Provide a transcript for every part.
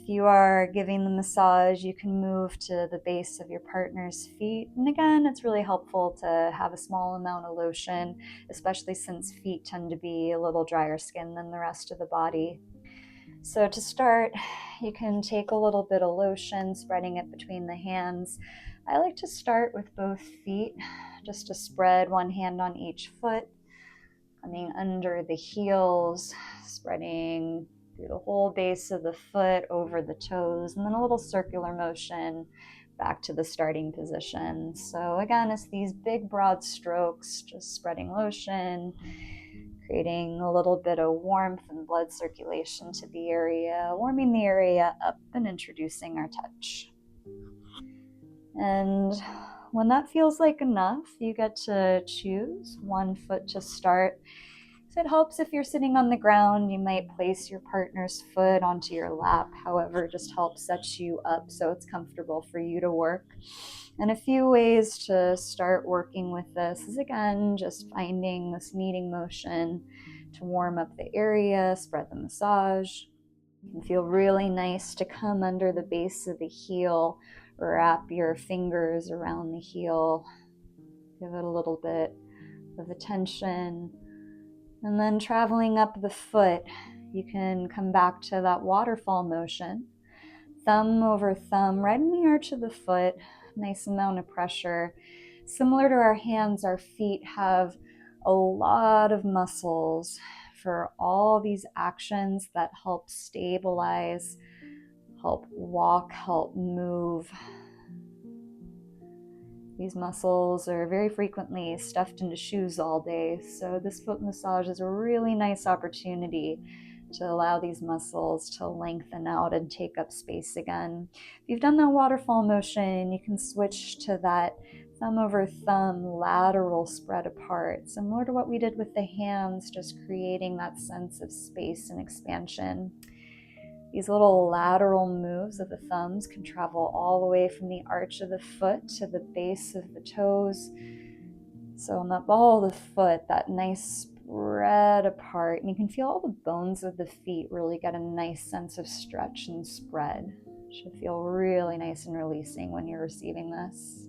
If you are giving the massage, you can move to the base of your partner's feet. And again, it's really helpful to have a small amount of lotion, especially since feet tend to be a little drier skin than the rest of the body. So to start, you can take a little bit of lotion, spreading it between the hands. I like to start with both feet, just to spread one hand on each foot, coming under the heels, spreading through the whole base of the foot, over the toes, and then a little circular motion back to the starting position. So again, it's these big broad strokes, just spreading lotion, creating a little bit of warmth and blood circulation to the area, warming the area up and introducing our touch. And when that feels like enough, you get to choose one foot to start. So it helps if you're sitting on the ground, you might place your partner's foot onto your lap. However, just helps set you up so it's comfortable for you to work. And a few ways to start working with this is, again, just finding this kneading motion to warm up the area, spread the massage. It can feel really nice to come under the base of the heel, wrap your fingers around the heel, give it a little bit of attention. And then traveling up the foot, you can come back to that waterfall motion. Thumb over thumb, right in the arch of the foot, nice amount of pressure. Similar to our hands, our feet have a lot of muscles for all these actions that help stabilize, help walk, help move. These muscles are very frequently stuffed into shoes all day, so this foot massage is a really nice opportunity to allow these muscles to lengthen out and take up space again. If you've done that waterfall motion, you can switch to that thumb over thumb lateral spread apart, similar to what we did with the hands, just creating that sense of space and expansion. These little lateral moves of the thumbs can travel all the way from the arch of the foot to the base of the toes. So on that ball of the foot, that nice spread apart, and you can feel all the bones of the feet really get a nice sense of stretch and spread. It should feel really nice and releasing when you're receiving this.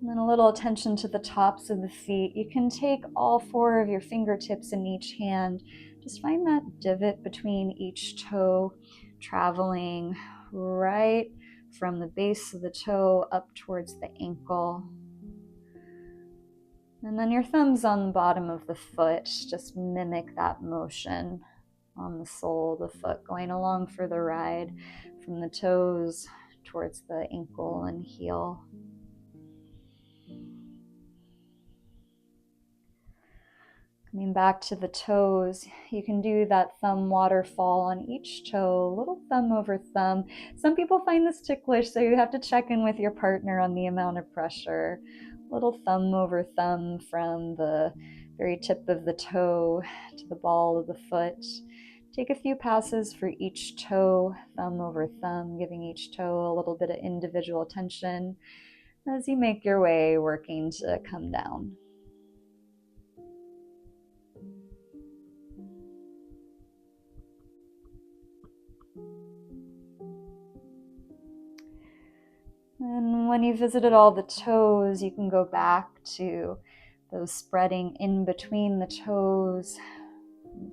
And then a little attention to the tops of the feet. You can take all four of your fingertips in each hand. Just find that divot between each toe, traveling right from the base of the toe up towards the ankle. And then your thumbs on the bottom of the foot. Just mimic that motion on the sole of the foot, going along for the ride from the toes towards the ankle and heel. Coming back to the toes, you can do that thumb waterfall on each toe, little thumb over thumb. Some people find this ticklish, so you have to check in with your partner on the amount of pressure. Little thumb over thumb from the very tip of the toe to the ball of the foot. Take a few passes for each toe, thumb over thumb, giving each toe a little bit of individual attention as you make your way working to come down. And when you visited all the toes, you can go back to those spreading in between the toes,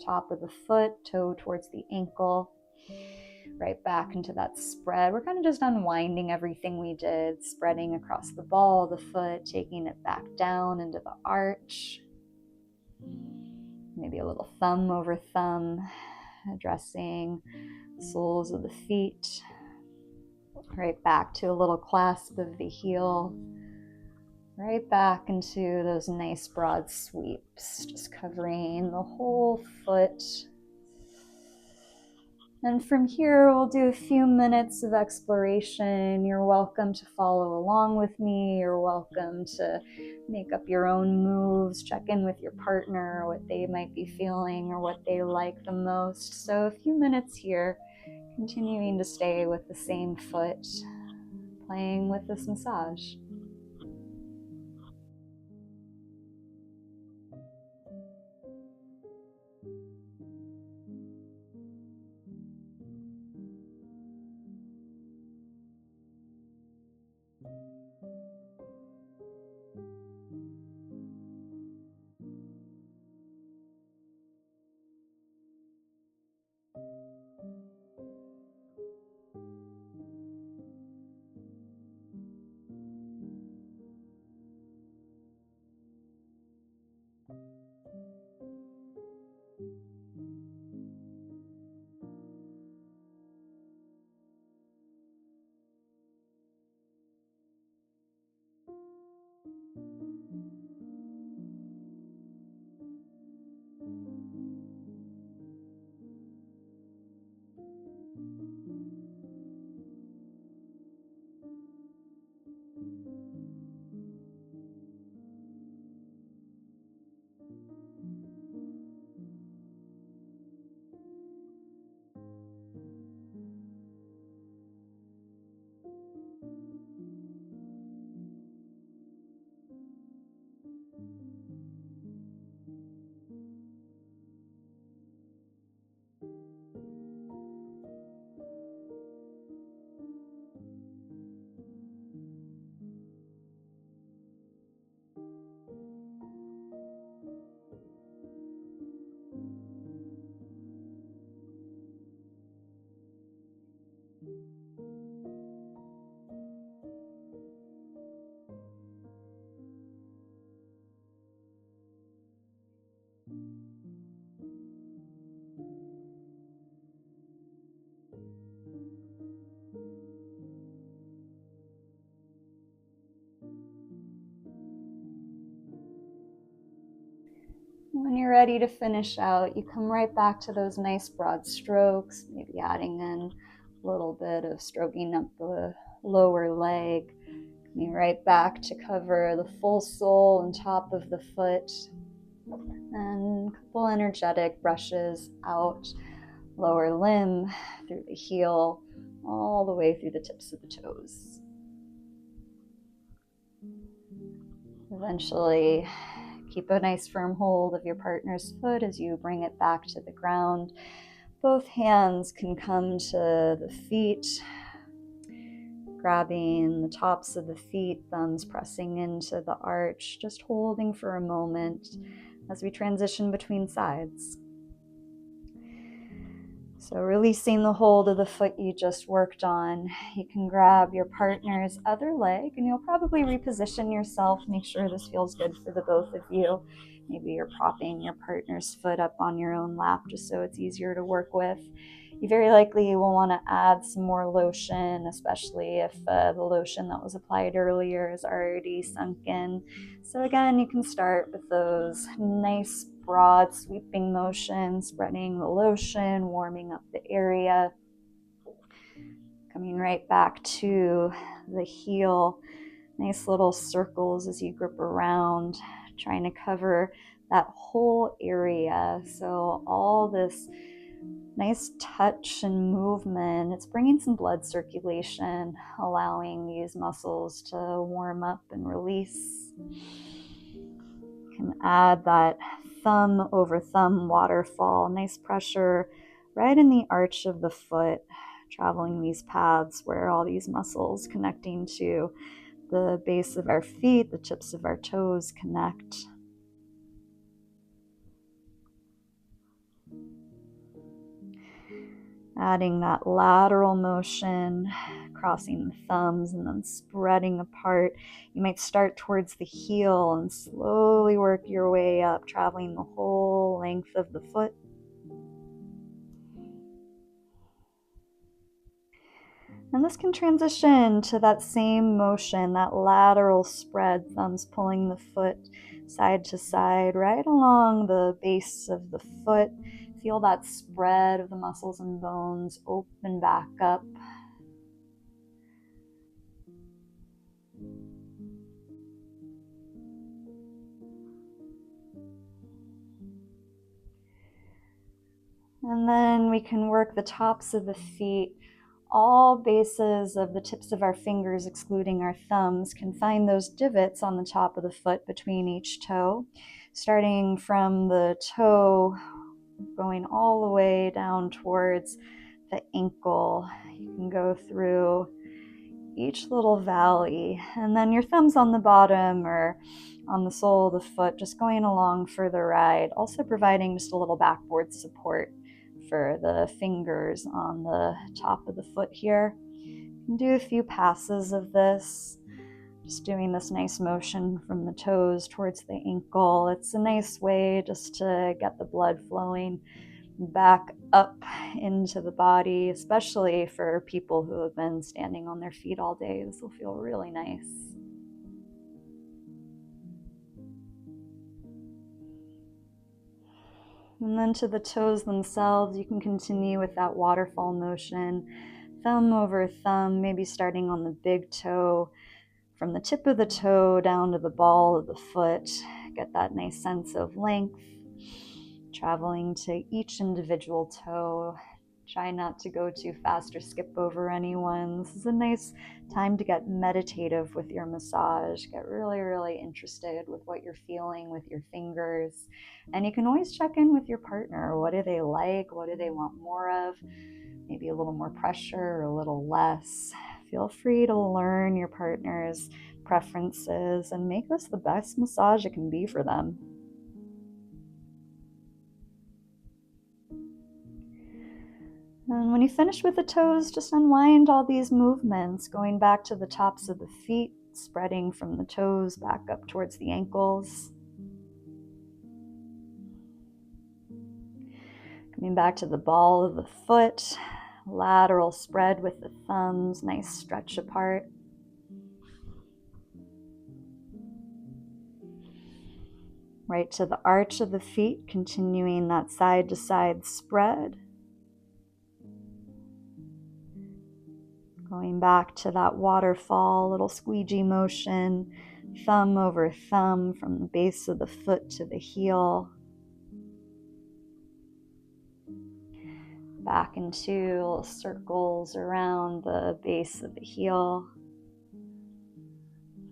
top of the foot, toe towards the ankle, right back into that spread. We're kind of just unwinding everything we did, spreading across the ball of the foot, taking it back down into the arch. Maybe a little thumb over thumb, addressing the soles of the feet. Right back to a little clasp of the heel, right back into those nice broad sweeps, just covering the whole foot. And from here, we'll do a few minutes of exploration. You're welcome to follow along with me. You're welcome to make up your own moves, check in with your partner, what they might be feeling or what they like the most. So a few minutes here, continuing to stay with the same foot, playing with this massage. When you're ready to finish out, you come right back to those nice broad strokes, maybe adding in a little bit of stroking up the lower leg. Coming right back to cover the full sole and top of the foot. And a couple energetic brushes out lower limb, through the heel, all the way through the tips of the toes. Eventually, keep a nice firm hold of your partner's foot as you bring it back to the ground. Both hands can come to the feet, grabbing the tops of the feet, thumbs pressing into the arch, just holding for a moment as we transition between sides. So releasing the hold of the foot you just worked on, you can grab your partner's other leg and you'll probably reposition yourself, make sure this feels good for the both of you. Maybe you're propping your partner's foot up on your own lap just so it's easier to work with. You very likely will want to add some more lotion, especially if the lotion that was applied earlier is already sunk in. So again, you can start with those nice broad sweeping motions, spreading the lotion, warming up the area. Coming right back to the heel, nice little circles as you grip around, trying to cover that whole area. So all this nice touch and movement, it's bringing some blood circulation, allowing these muscles to warm up and release. You can add that thumb over thumb waterfall, nice pressure right in the arch of the foot, traveling these paths where all these muscles connecting to the base of our feet, the tips of our toes connect. Adding that lateral motion, crossing the thumbs and then spreading apart. You might start towards the heel and slowly work your way up, traveling the whole length of the foot. And this can transition to that same motion, that lateral spread, thumbs pulling the foot side to side, right along the base of the foot. Feel that spread of the muscles and bones open back up. And then we can work the tops of the feet. All bases of the tips of our fingers, excluding our thumbs, can find those divots on the top of the foot between each toe. Starting from the toe, going all the way down towards the ankle. You can go through each little valley, and then your thumbs on the bottom or on the sole of the foot, just going along for the ride, also providing just a little backboard support for the fingers on the top of the foot here. You can do a few passes of this, just doing this nice motion from the toes towards the ankle. It's a nice way just to get the blood flowing back up into the body, especially for people who have been standing on their feet all day. This will feel really nice. And then to the toes themselves, you can continue with that waterfall motion, thumb over thumb, maybe starting on the big toe, from the tip of the toe down to the ball of the foot. Get that nice sense of length, traveling to each individual toe. Try not to go too fast or skip over anyone. This is a nice time to get meditative with your massage. Get really, really interested with what you're feeling with your fingers. And you can always check in with your partner. What do they like? What do they want more of? Maybe a little more pressure or a little less. Feel free to learn your partner's preferences and make this the best massage it can be for them. And when you finish with the toes, just unwind all these movements, going back to the tops of the feet, spreading from the toes back up towards the ankles. Coming back to the ball of the foot, lateral spread with the thumbs, nice stretch apart. Right to the arch of the feet, continuing that side to side spread. Going back to that waterfall, little squeegee motion, thumb over thumb from the base of the foot to the heel. Back into little circles around the base of the heel.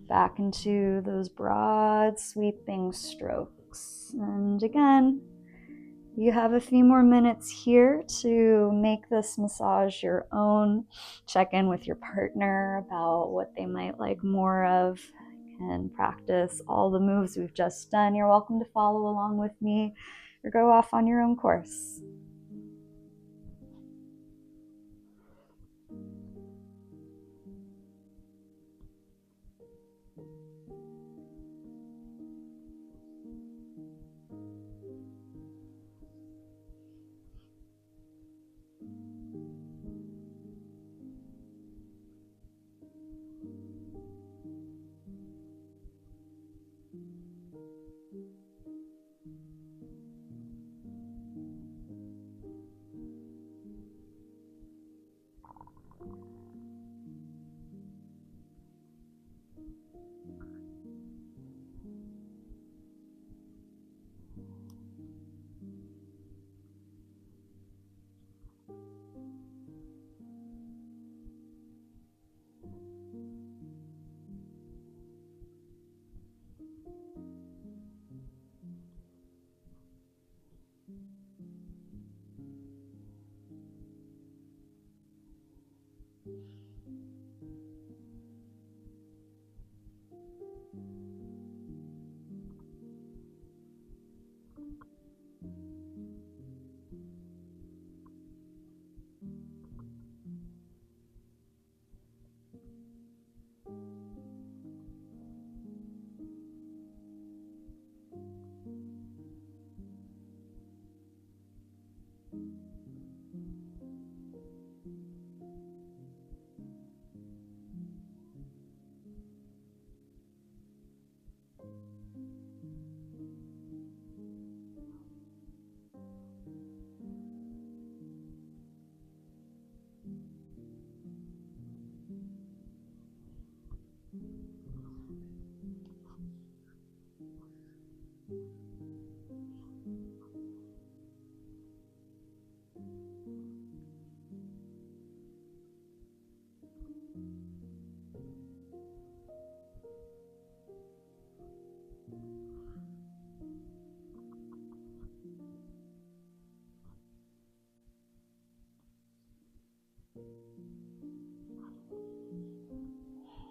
Back into those broad sweeping strokes. And again, you have a few more minutes here to make this massage your own. Check in with your partner about what they might like more of. And practice all the moves we've just done. You're welcome to follow along with me or go off on your own course.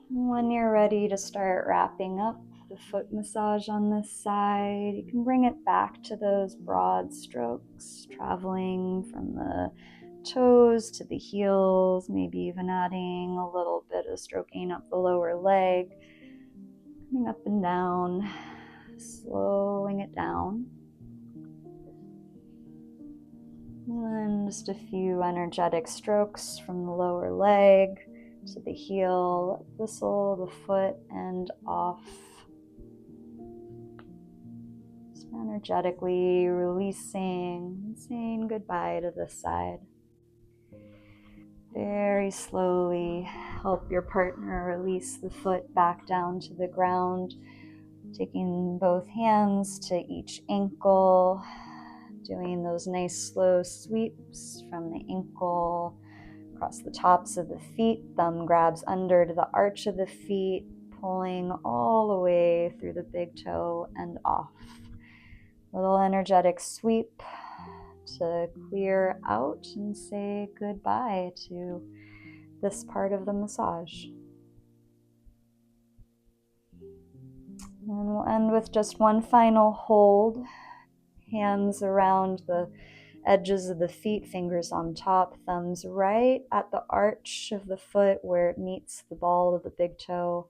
When you're ready to start wrapping up the foot massage on this side, you can bring it back to those broad strokes, traveling from the toes to the heels, maybe even adding a little bit of stroking up the lower leg, coming up and down, slowing it down. And just a few energetic strokes from the lower leg to the heel, the sole of the foot, and off. Just energetically releasing, saying goodbye to this side. Very slowly help your partner release the foot back down to the ground, taking both hands to each ankle, doing those nice slow sweeps from the ankle across the tops of the feet. Thumb grabs under to the arch of the feet, pulling all the way through the big toe and off. Little energetic sweep to clear out and say goodbye to this part of the massage. And we'll end with just one final hold. Hands around the edges of the feet, fingers on top, thumbs right at the arch of the foot where it meets the ball of the big toe.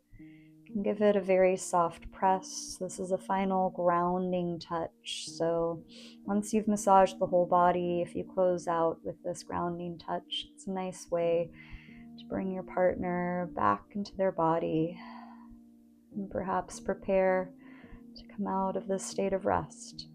You can give it a very soft press. This is a final grounding touch. So once you've massaged the whole body, if you close out with this grounding touch, it's a nice way to bring your partner back into their body and perhaps prepare to come out of this state of rest.